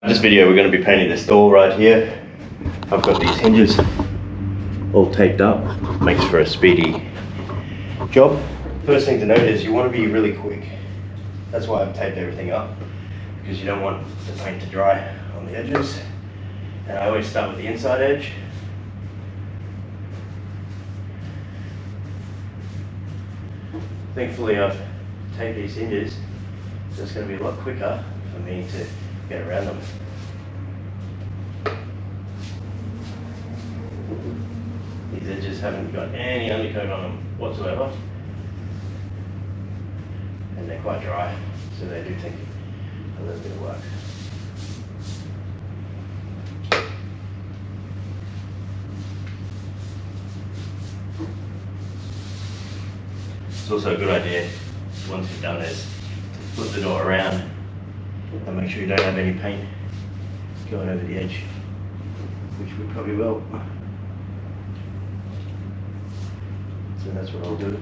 In this video we're going to be painting this door right here. I've got these hinges all taped up, makes for a speedy job. First thing to note is you want to be really quick. That's why I've taped everything up, because you don't want the paint to dry on the edges. And I always start with the inside edge. Thankfully I've taped these hinges, so it's going to be a lot quicker for me to get around them. These edges haven't got any undercoat on them whatsoever, and they're quite dry, so they do take a little bit of work. It's also a good idea, once you've done this, to flip the door around and make sure you don't have any paint going over the edge, which we probably will. So that's what I'll do.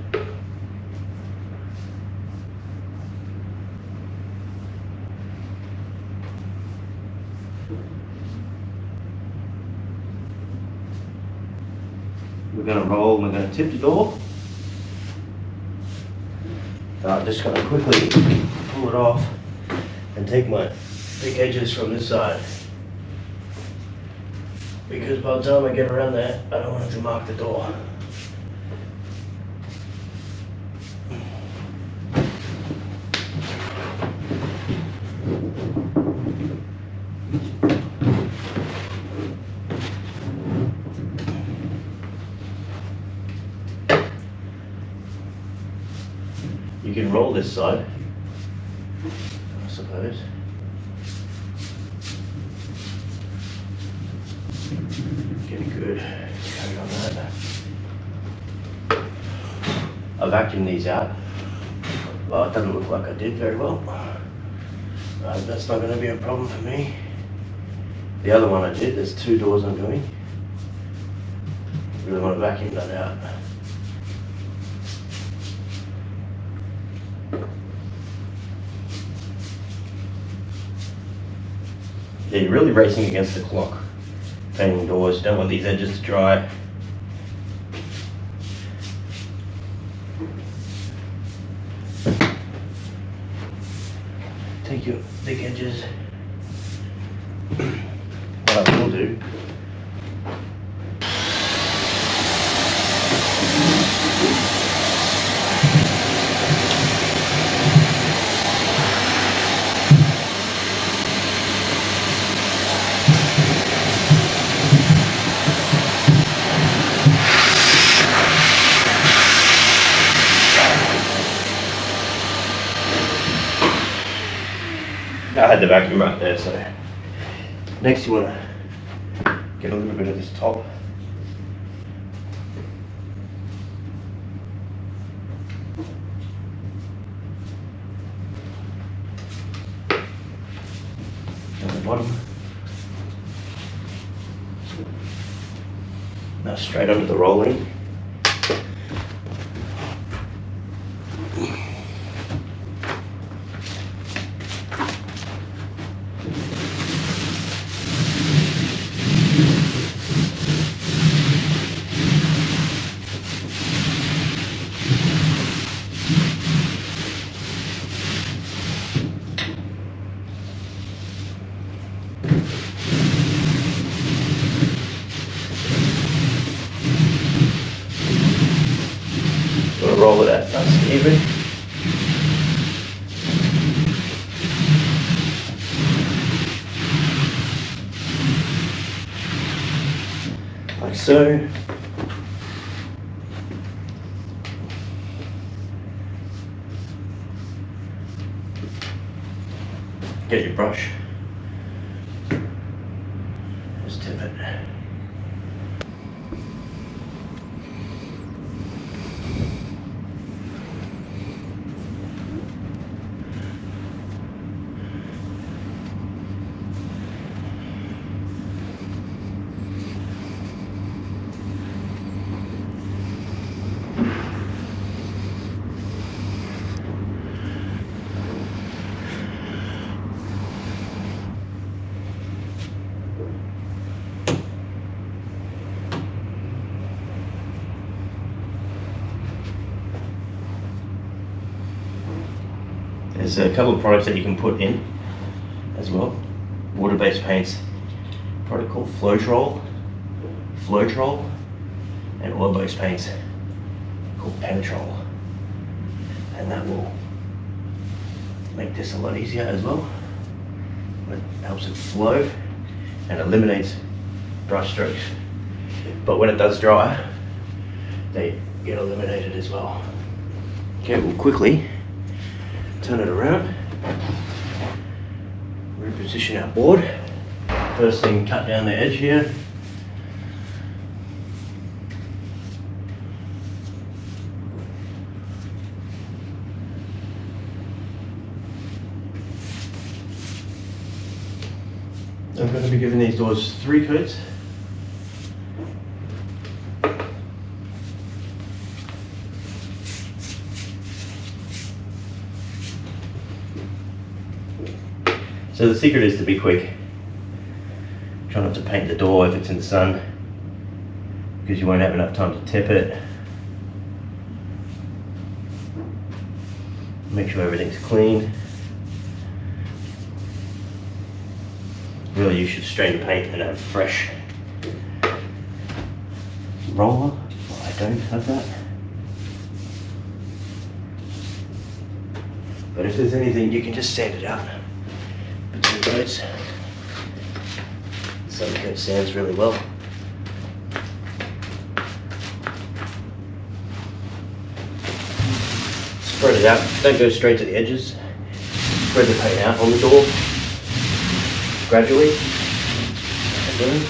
We're going to roll, we're going to tip the door. I'm just going to quickly pull it off and take my thick edges from this side, because by the time I get around there, I don't want it to mark the door. You can roll this side, I suppose. Get a good coat on that. I vacuumed these out. Well, it doesn't look like I did very well. That's not going to be a problem for me. The other one I did, there's two doors I'm doing. Really want to vacuum that out. Yeah, you're really racing against the clock painting doors. You don't want these edges to dry. Take your thick edges. What I will do, I had the vacuum right there, so next you want to get a little bit of this top. And the bottom. Now straight under the rolling. Roll it out nice and even. Like so. Get your brush. Just tip it. There's a couple of products that you can put in as well. Water-based paints, a product called Floetrol, and oil-based paints called Penetrol. And that will make this a lot easier as well. It helps it flow and eliminates brush strokes. But when it does dry, they get eliminated as well. Okay, we'll quickly turn it around, reposition our board. First thing, cut down the edge here. I'm going to be giving these doors 3 coats. So the secret is to be quick. Try not to paint the door if it's in the sun, because you won't have enough time to tip it. Make sure everything's clean. Really, you should strain the paint and have fresh roller. Well, I don't have that. But if there's anything, you can just sand it out between coats. Some coat sands really well. Spread it out. Don't go straight to the edges. Spread the paint out on the door gradually. And then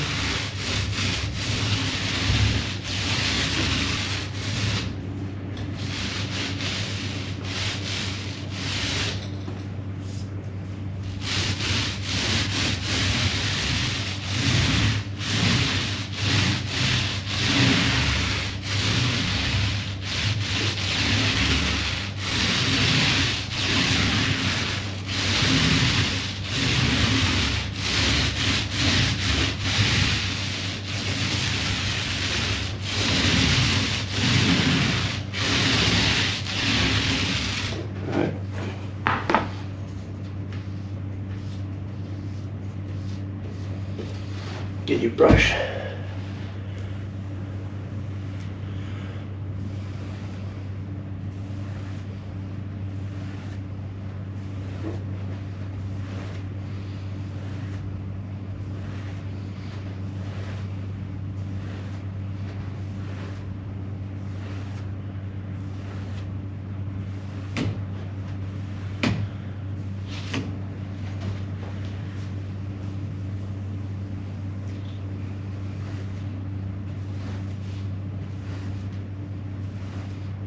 get your brush.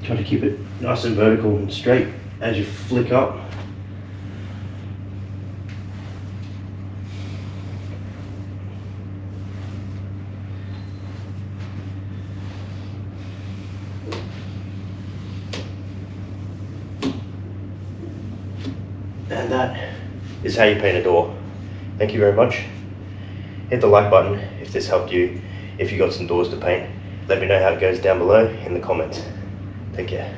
Try to keep it nice and vertical and straight as you flick up. And that is how you paint a door. Thank you very much. Hit the like button if this helped you. If you got some doors to paint, let me know how it goes down below in the comments. Take care.